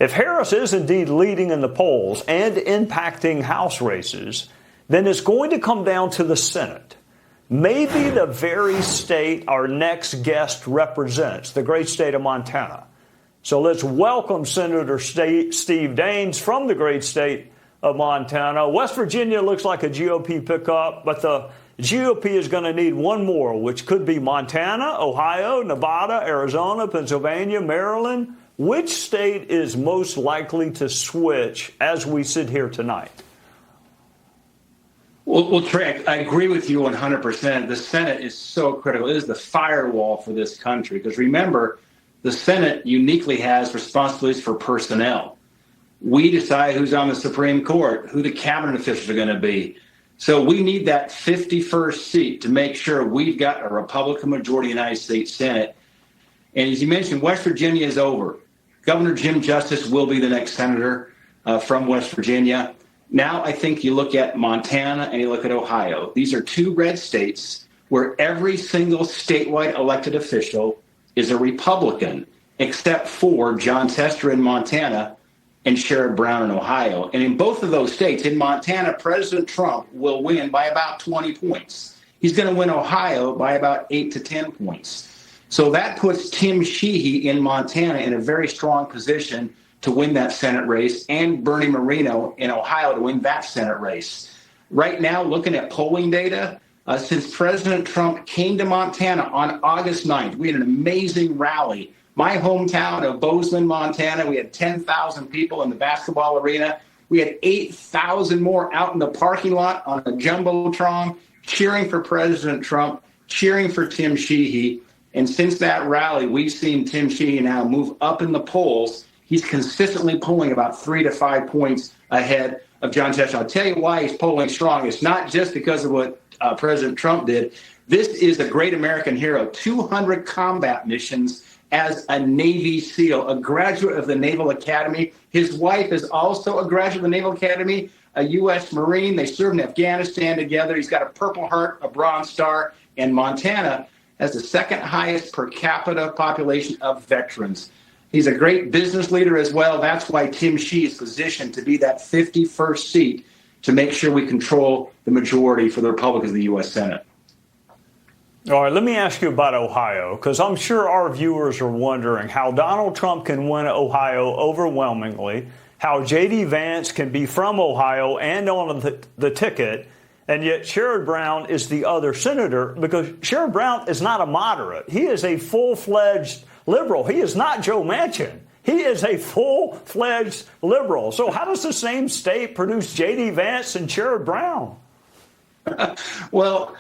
If Harris is indeed leading in the polls and impacting House races, then it's going to come down to the Senate. Maybe the very state our next guest represents, the great state of Montana. So let's welcome Senator Steve Daines from the great state of Montana. West Virginia looks like a GOP pickup, but the GOP is going to need one more, which could be Montana, Ohio, Nevada, Arizona, Pennsylvania, Maryland. Which state is most likely to switch as we sit here tonight? Well, Trey, I agree with you 100%. The Senate is so critical. It is the firewall for this country. Because remember, the Senate uniquely has responsibilities for personnel. We decide who's on the Supreme Court, who the cabinet officials are going to be. So we need that 51st seat to make sure we've got a Republican majority in the United States Senate. And as you mentioned, West Virginia is over. Governor Jim Justice will be the next senator from West Virginia. Now I think you look at Montana and you look at Ohio. These are two red states where every single statewide elected official is a Republican, except for Jon Tester in Montana and Sherrod Brown in Ohio. And in both of those states, in Montana, President Trump will win by about 20 points. He's going to win Ohio by about 8 to 10 points. So that puts Tim Sheehy in Montana in a very strong position to win that Senate race, and Bernie Moreno in Ohio to win that Senate race. Right now, looking at polling data, since President Trump came to Montana on August 9th, we had an amazing rally. My hometown of Bozeman, Montana, we had 10,000 people in the basketball arena. We had 8,000 more out in the parking lot on a jumbotron, cheering for President Trump, cheering for Tim Sheehy. And since that rally, we've seen Tim Sheehy now move up in the polls. He's consistently polling about 3 to 5 points ahead of Jon Tester. I'll tell you why he's polling strong. It's not just because of what President Trump did. This is a great American hero. 200 combat missions as a Navy SEAL, a graduate of the Naval Academy. His wife is also a graduate of the Naval Academy, a U.S. Marine. They served in Afghanistan together. He's got a Purple Heart, a Bronze Star, and Montana has the second highest per capita population of veterans. He's a great business leader as well. That's why Tim Sheehy is positioned to be that 51st seat to make sure we control the majority for the Republicans in the U.S. Senate. All right, let me ask you about Ohio, because I'm sure our viewers are wondering how Donald Trump can win Ohio overwhelmingly, how J.D. Vance can be from Ohio and on the ticket, and yet Sherrod Brown is the other senator, because Sherrod Brown is not a moderate. He is a full-fledged liberal. He is not Joe Manchin. He is a full-fledged liberal. So how does the same state produce J.D. Vance and Sherrod Brown? Well,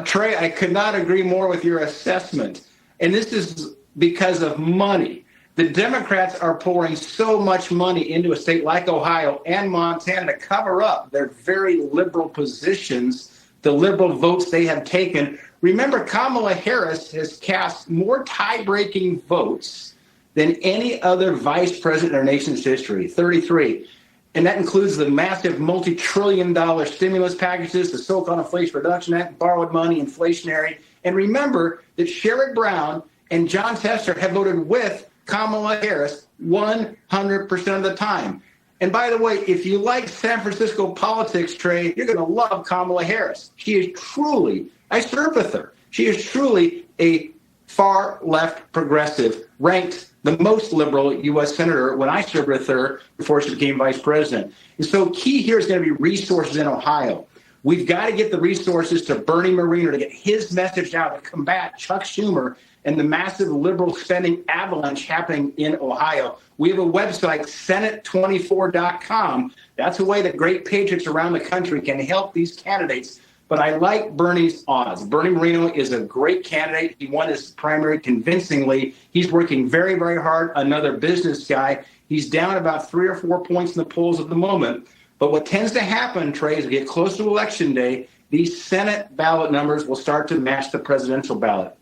Trey, I could not agree more with your assessment. And this is because of money. The Democrats are pouring so much money into a state like Ohio and Montana to cover up their very liberal positions, the liberal votes they have taken. Remember, Kamala Harris has cast more tie-breaking votes than any other vice president in our nation's history, 33. And that includes the massive multi-trillion-dollar stimulus packages, the so-called Inflation Reduction Act, borrowed money, inflationary. And remember that Sherrod Brown and Jon Tester have voted with Kamala Harris 100% of the time. And by the way, if you like San Francisco politics, Trey, you're going to love Kamala Harris. She is truly, I served with her. She is truly a far left progressive, ranked the most liberal U.S. senator when I served with her before she became vice president. And so key here is going to be resources in Ohio. We've got to get the resources to Bernie Moreno to get his message out to combat Chuck Schumer and the massive liberal spending avalanche happening in Ohio. We have a website, Senate24.com. That's a way that great patriots around the country can help these candidates. But I like Bernie's odds. Bernie Moreno is a great candidate. He won his primary convincingly. He's working very, very hard. Another business guy. He's down about 3 or 4 points in the polls at the moment. But what tends to happen, Trey, as we get close to Election Day, these Senate ballot numbers will start to match the presidential ballot.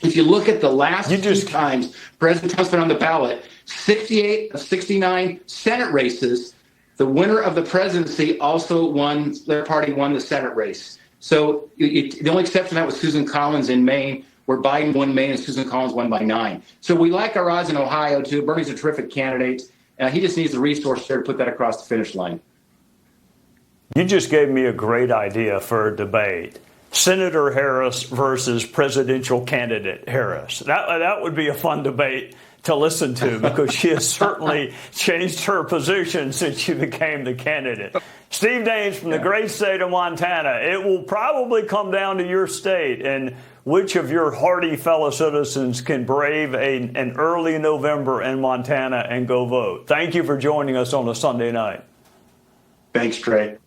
If you look at the last two times President Trump's been on the ballot, 68 of 69 Senate races, the winner of the presidency also won, their party won the Senate race. So the only exception to that was Susan Collins in Maine, where Biden won Maine and Susan Collins won by 9. So we like our odds in Ohio, too. Bernie's a terrific candidate. He just needs the resource there to put that across the finish line. You just gave me a great idea for a debate. Senator Harris versus presidential candidate Harris. That would be a fun debate to listen to, because she has certainly changed her position since she became the candidate. Steve Daines from the great state of Montana. It will probably come down to your state and which of your hardy fellow citizens can brave an early November in Montana and go vote. Thank you for joining us on a Sunday night. Thanks, Trey.